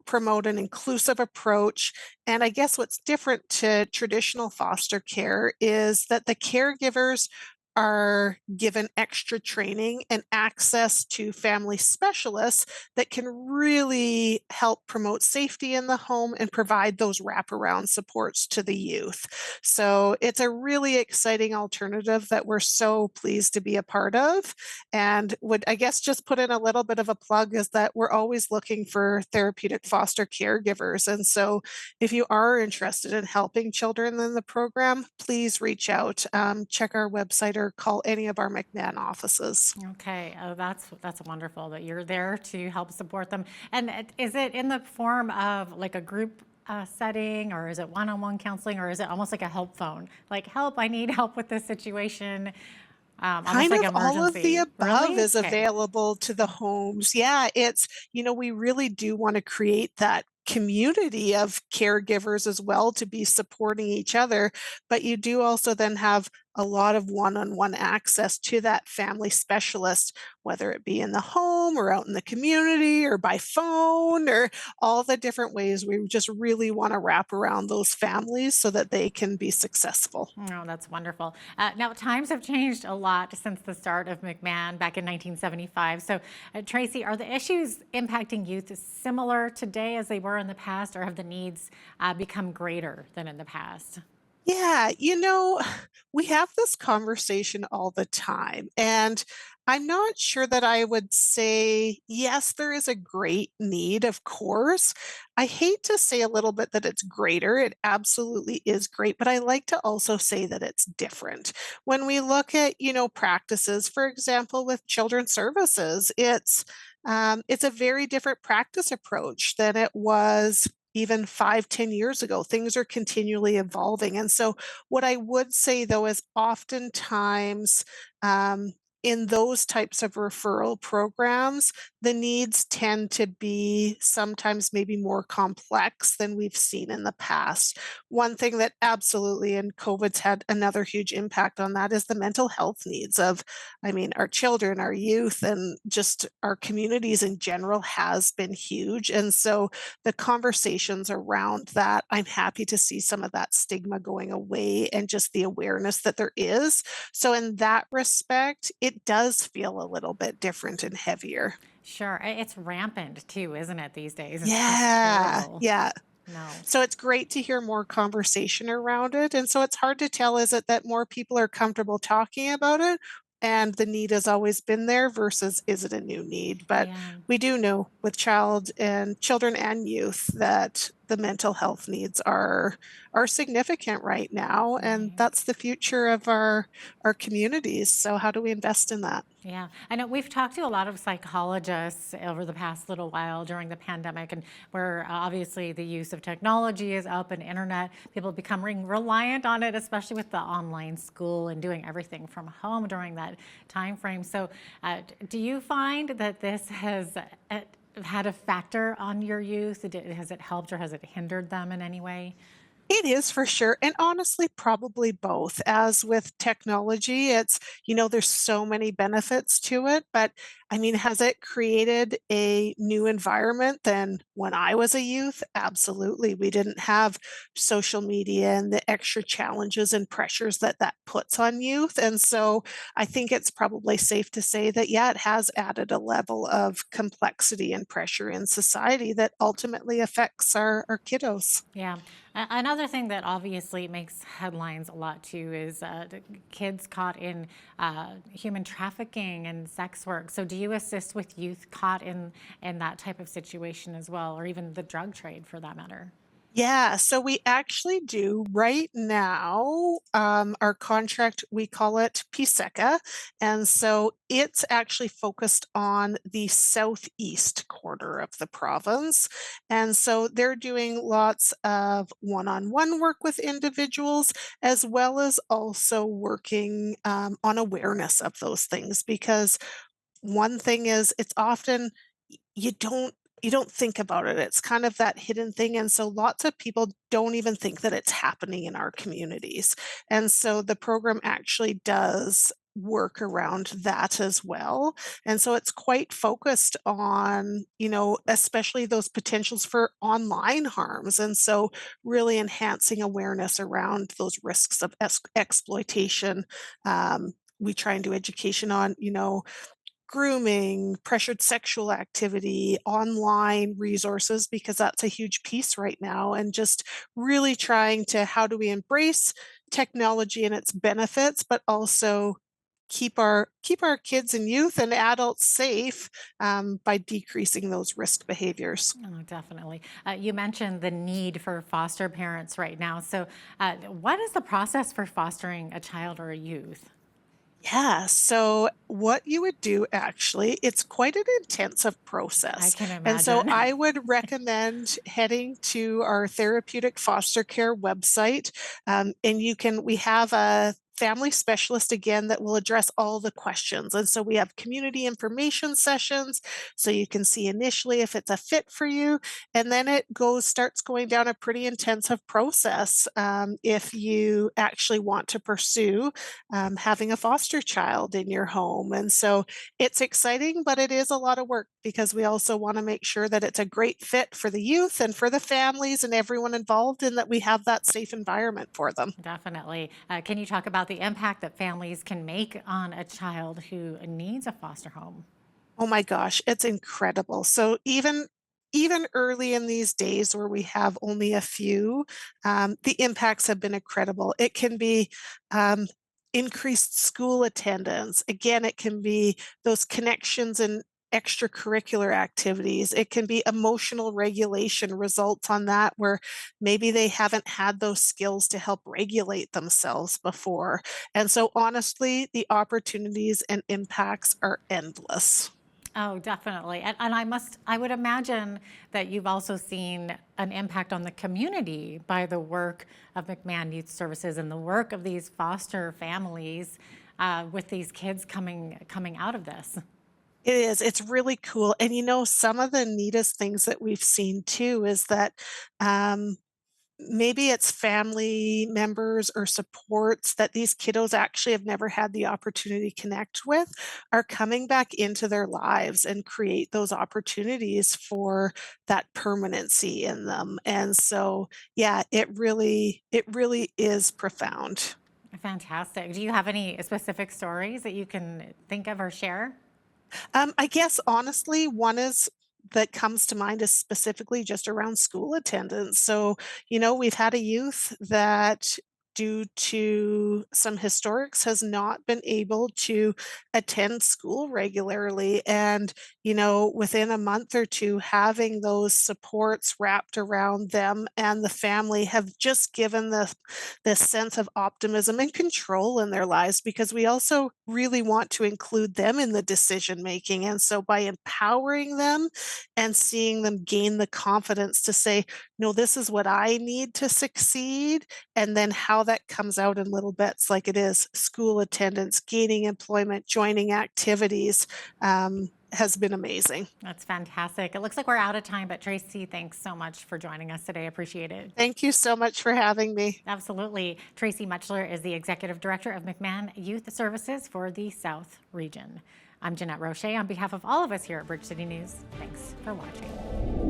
promote an inclusive approach. And I guess what's different to traditional foster care is that the caregivers are given extra training and access to family specialists that can really help promote safety in the home and provide those wraparound supports to the youth. So it's a really exciting alternative that we're so pleased to be a part of. And would, I guess, just put in a little bit of a plug is that we're always looking for therapeutic foster caregivers. And so if you are interested in helping children in the program, please reach out, check our website or call any of our McMahon offices. Okay, oh, that's wonderful that you're there to help support them. And is it in the form of like a group setting, or is it one-on-one counseling, or is it almost like a help phone? Like, help, I need help with this situation. Almost Kind like of all of the emergency. above Really? is Okay. available to the homes. Yeah, we really do want to create that community of caregivers as well to be supporting each other. But you do also then have a lot of one-on-one access to that family specialist, whether it be in the home or out in the community or by phone or all the different ways. We just really want to wrap around those families so that they can be successful. Oh, that's wonderful. Now, times have changed a lot since the start of McMahon back in 1975. So, Tracy, are the issues impacting youth similar today as they were in the past, or have the needs become greater than in the past? Yeah, we have this conversation all the time, and I'm not sure that I would say, yes, there is a great need, of course. I hate to say a little bit that it's greater. It absolutely is great, but I like to also say that it's different. When we look at, practices, for example, with children's services, it's It's a very different practice approach than it was even 5, 10 years ago. Things are continually evolving. And so, what I would say though is oftentimes, in those types of referral programs, the needs tend to be sometimes maybe more complex than we've seen in the past. One thing that absolutely, and COVID's had another huge impact on that, is the mental health needs of, I mean, our children, our youth, and just our communities in general has been huge. And so the conversations around that, I'm happy to see some of that stigma going away and just the awareness that there is. So, in that respect, it does feel a little bit different and heavier. Sure. It's rampant too, isn't it, these days? It's Yeah, terrible. yeah. No. So it's great to hear more conversation around it. And so it's hard to tell, is it that more people are comfortable talking about it and the need has always been there versus is it a new need? But Yeah. we do know with children and youth that the mental health needs are significant right now, and that's the future of our communities. So how do we invest in that? Yeah, I know we've talked to a lot of psychologists over the past little while during the pandemic, and where obviously the use of technology is up and internet, people becoming reliant on it, especially with the online school and doing everything from home during that time frame. So, do you find that this has had a factor on your youth? Has it helped or has it hindered them in any way? It is for sure, and honestly, probably both. As with technology, there's so many benefits to it, but I mean, has it created a new environment than when I was a youth? Absolutely. We didn't have social media and the extra challenges and pressures that that puts on youth. And so I think it's probably safe to say that, yeah, it has added a level of complexity and pressure in society that ultimately affects our kiddos. Yeah. Another thing that obviously makes headlines a lot too is kids caught in human trafficking and sex work. So, do you assist with youth caught in that type of situation as well, or even the drug trade for that matter? Yeah, so we actually do right now. Our contract, we call it PSECA. And so it's actually focused on the southeast quarter of the province. And so they're doing lots of one on one work with individuals, as well as also working on awareness of those things. Because one thing is, it's often you don't think about it. It's kind of that hidden thing, and so lots of people don't even think that it's happening in our communities. And so the program actually does work around that as well. And so it's quite focused on, especially those potentials for online harms. And so really enhancing awareness around those risks of exploitation. We try and do education on, grooming, pressured sexual activity, online resources, because that's a huge piece right now, and just really trying to, how do we embrace technology and its benefits, but also keep our kids and youth and adults safe by decreasing those risk behaviors. Oh, definitely. You mentioned the need for foster parents right now. So, what is the process for fostering a child or a youth? Yeah, so what you would do actually, it's quite an intensive I process. can And so imagine. I would recommend heading to our therapeutic foster care website. And we have a family specialist again that will address all the questions. And so we have community information sessions so you can see initially if it's a fit for you. And then starts going down a pretty intensive process if you actually want to pursue having a foster child in your home. And so it's exciting, but it is a lot of work because we also want to make sure that it's a great fit for the youth and for the families and everyone involved, and that we have that safe environment for them. Definitely. Can you talk about the impact that families can make on a child who needs a foster home? Oh my gosh, it's incredible. So even early in these days where we have only a few, the impacts have been incredible. It can be increased school attendance. Again, it can be those connections and extracurricular activities. It can be emotional regulation results on that, where maybe they haven't had those skills to help regulate themselves before. And so honestly, the opportunities and impacts are endless. Oh, definitely. And I would imagine that you've also seen an impact on the community by the work of McMahon Youth Services and the work of these foster families with these kids coming out of this. It is. It's really cool. And some of the neatest things that we've seen too is that maybe it's family members or supports that these kiddos actually have never had the opportunity to connect with are coming back into their lives and create those opportunities for that permanency in them. And so, yeah, it really is profound. Fantastic. Do you have any specific stories that you can think of or share? I guess honestly, one is that comes to mind is specifically just around school attendance. So, we've had a youth that due to some historics has not been able to attend school regularly. And, within a month or two, having those supports wrapped around them and the family have just given this sense of optimism and control in their lives because we also really want to include them in the decision making. And so by empowering them and seeing them gain the confidence to say, no, this is what I need to succeed, and then how that comes out in little bits like it is school attendance, gaining employment, joining activities, has been amazing. That's fantastic. It looks like we're out of time, but Tracy, thanks so much for joining us today. Appreciate it. Thank you so much for having me. Absolutely. Tracy Muchler is the Executive Director of McMahon Youth Services for the South Region. I'm Jeanette Roche on behalf of all of us here at Bridge City News. Thanks for watching.